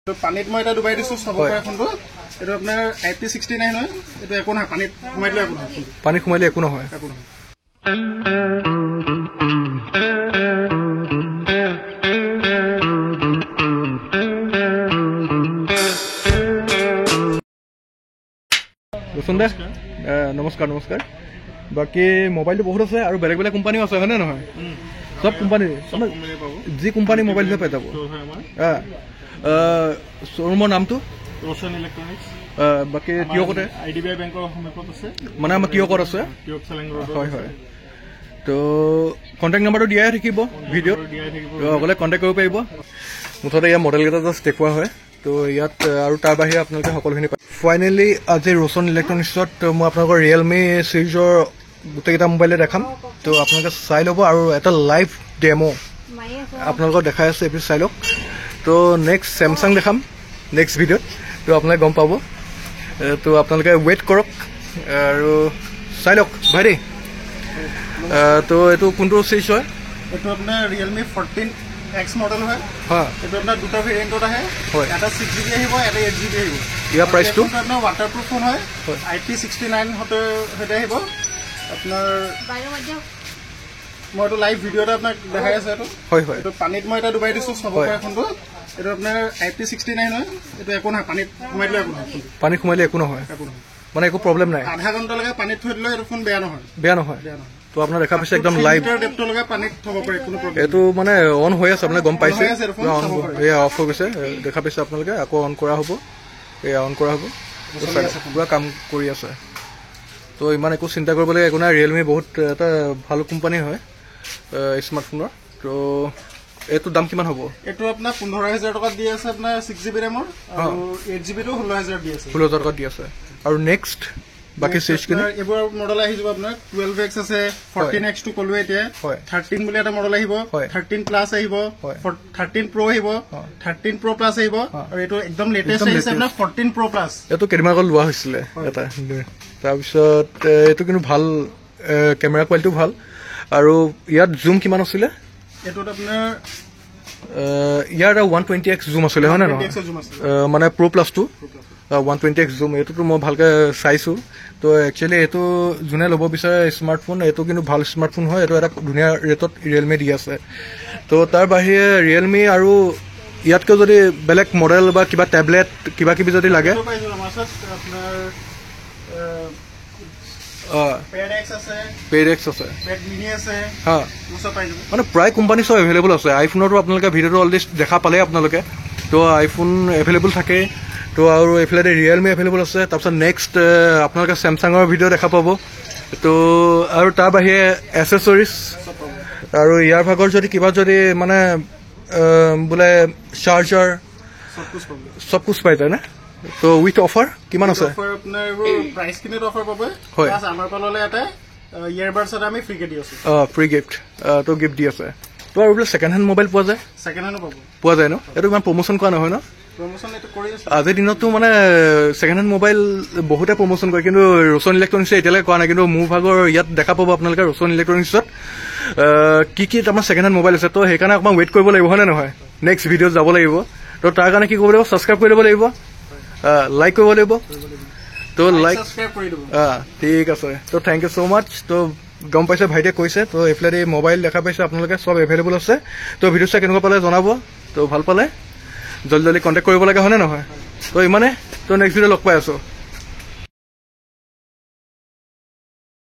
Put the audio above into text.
তো পানীত মই এটা ডুবাই দিছো চাব পৰা ফোনটো এটা আপোনাৰ IP69 হয় এটা একো নহয় পানীত সোমাইলে একো নহয় পানী সোমাইলে একো নহয় সুন্দৰ নমস্কাৰ নমস্কাৰ বাকি মোবাইলটো বহুত আছে আৰু বেলেগ বেলেগ কোম্পানীও আছে হয়নে নহয় সব কোম্পানী যি কোম্পানী মোবাইল পাই যাব শ্ব'ৰুমৰ নামটো ৰচন ইলেক্ট্ৰনিক্স বাকি কিয়কতে IDBI বেংকৰ সন্মুখত আছে মানে আমাৰ কিয়কত আছে হয় হয় তো কণ্টেক্ট নাম্বাৰটো দিয়াই থাকিব ভিডিঅ'ত অকলে কণ্টেক্ট কৰিব পাৰিব মুঠতে ইয়াৰ মডেলকেইটা জাষ্ট দেখুওৱা হয় তো ইয়াত আৰু তাৰ বাহিৰে আপোনালোকে সকলোখিনি পায় ফাইনেলি আজি ৰচন ইলেক্ট্ৰনিক্সত মই আপোনালোকৰ ৰিয়েলমি চিৰিজৰ গোটেইকেইটা মোবাইলে দেখাম তো আপোনালোকে চাই ল'ব আৰু এটা লাইভ ডেমো আপোনালোকক দেখাই আছে এইটো চাই লওক তো নেক্সট চেমচাং দেখাম নেক্সট ভিডিঅ'ত তো আপোনালোকে গম পাব তো আপোনালোকে ৱেইট কৰক আৰু চাই লওক ভাইটি তো এইটো কোনটো চিৰিজ হয় এইটো আপোনাৰ ৰিয়েলমি 14X মডেল হয় এইটো আপোনাৰ দুটা ভেৰিয়েণ্টত আহে এটা 6GB আহিব এটা 8GB আহিব ইয়াৰ প্ৰাইচটো আপোনাৰ ৱাটাৰপ্ৰুফ ফোন হয় IP69 হতে আহিব আপোনাৰ মই এইটো লাইভ ভিডিঅ'টা আপোনাক দেখাই আছে এইটো পানীত মই এটা ডুবাই দিছো চাব পৰা ফোনটো এইটো আপোনাৰ IP69 হয় এইটো একো নহয় পানীত সোমাইলে একো নহয় পানী সোমাইলে একো নহয় মানে একো প্ৰব্লেম নাই আধা ঘণ্টালৈকে পানীত থৈ দিলে এইটো ফোন বেয়া নহয় তো আপোনাৰ দেখা পাইছে একদম লাইভ ডেপটোলৈকে পানীত থব পাৰে কোনো প্ৰব্লেম এইটো মানে অন হৈ আছে আপোনালোকে গম পাইছে এয়া অফ হৈ গৈছে দেখা পাইছে আপোনালোকে আকৌ অন কৰা হ'ব এয়া অন কৰা হ'ব পুৰা কাম কৰি আছে তো ইমান একো চিন্তা কৰিবলগীয়া একো নাই ৰিয়েলমি বহুত এটা ভাল কোম্পানী হয় স্মাৰ্টফোনৰ তো এইটো দাম কিমান হ'ব এইটো আপোনাৰ 15,000 টকাত দি আছে আপোনাৰ 6GB ৰেমৰ আৰু 8GB টো 16,000 দি আছে 16,000 টকাত দি আছে আৰু নেক্সট বাকি চিৰিজ কিনে এবাৰ মডেল আহি যাব আপোনাৰ 12X আছে 14X টো কলো এতিয়া 13 বুলি এটা মডেল আহিব 13 প্লাস আহিব 13 Pro আহিব 13 Pro Plus আহিব আৰু এইটো একদম লেটেষ্ট আহিছে আপোনাৰ 14 Pro Plus এইটো কেদিনমান আগত লোৱা হৈছিল এটা তাৰপিছত এইটো কিন্তু ভাল কেমেৰা কোৱালিটিও ভাল আৰু ইয়াত জুম কিমান আছিল এটোত আপোনাৰ ইয়াৰ 120x জুম আছিল হয় না মানে Pro Plus টো 120x জুম এইটো মই ভালকে চাইছো তো একচুয়ালি এইটো জুনে ল'ব বিচাৰে স্মাৰ্টফোন এইটো কিন্তু ভাল স্মাৰ্টফোন হয় এইটো এটা ধুনীয়া ৰেটত ৰিয়েলমি দি আছে তো তাৰ বাহিৰে ৰিয়েলমি আৰু ইয়াতকৈ যদি বেলেগ মডেল বা কিবা টেবলেট কিবা কিবি যদি লাগে পেডএক্স আছে মানে প্ৰায় কোম্পানী চব এভেইলেবল আছে আইফোনতো আপোনালোকে ভিডিঅ'টো অলৰেডি দেখা পালে আপোনালোকে তো আইফোন এভেইলেবল থাকে তো আৰু এইফালে ৰিয়েলমি এভেইলেবল আছে তাৰপিছত নেক্সট আপোনালোকে চেমচাঙৰ ভিডিঅ' দেখা পাব তো আৰু তাৰ বাহিৰে এচেছৰিজ আৰু ইয়াৰ ভাগৰ যদি কিবা যদি মানে বোলে চাৰ্জাৰ সব কুছ পাই যায় না তো উইথ অফাৰ কিমান আছে আপোনাৰ প্ৰাইস কিনে অফাৰ পাব প্লাস আমাৰ পাললে এটা ইয়াৰবাডছ এটা আমি ফ্ৰী কে দি আছো ফ্ৰী গিফট তো গিফট দি আছে তো আৰু বোলে সেকেন্ড হেণ্ড মোবাইল পোৱা যায় সেকেন্ড হেণ্ড পোৱা যায় ন এইটো ইমান প্ৰমোশন কৰা নহয় ন প্ৰমোশন এটো কৰি আছে আজিৰ দিনতো মানে সেকেন্ড হেণ্ড মোবাইল বহুতে প্ৰমোশন কৰে কিন্তু ৰচন ইলেক্ট্ৰনিক্স এতিয়ালৈ কৰা নাই কিন্তু মোৰ ভাগৰ ইয়াত দেখা পাব আপোনালোকে ৰচন ইলেক্ট্ৰনিক্সত কি আমাৰ সেকেন্ড হেণ্ড মোবাইল আছে তো সেইকাৰণে অকণমান ৱেইট কৰিব লাগিব হয় নে নহয় নেক্সট ভিডিঅ'ত যাব লাগিব তো তাৰ কাৰণে কি কৰিব লাগিব ছাবস্ক্ৰাইব কৰি দিব লাগিব লাইক কৰিব লাগিব তো লাইক ঠিক আছে তো থেংক ইউ ছ' মাছ তো গম পাইছে ভাইটিয়ে কৈছে তো এইফালে মোবাইল দেখা পাইছে আপোনালোকে সব এভেইলেবল আছে তো ভিডিঅ' চাই কেনেকুৱা পালে জনাব তো ভাল পালে জলদি জলদি কণ্টেক্ট কৰিব লাগে হয়নে নহয় তো ইমানে তো নেক্সট ভিডিঅ' লগ পাই আছো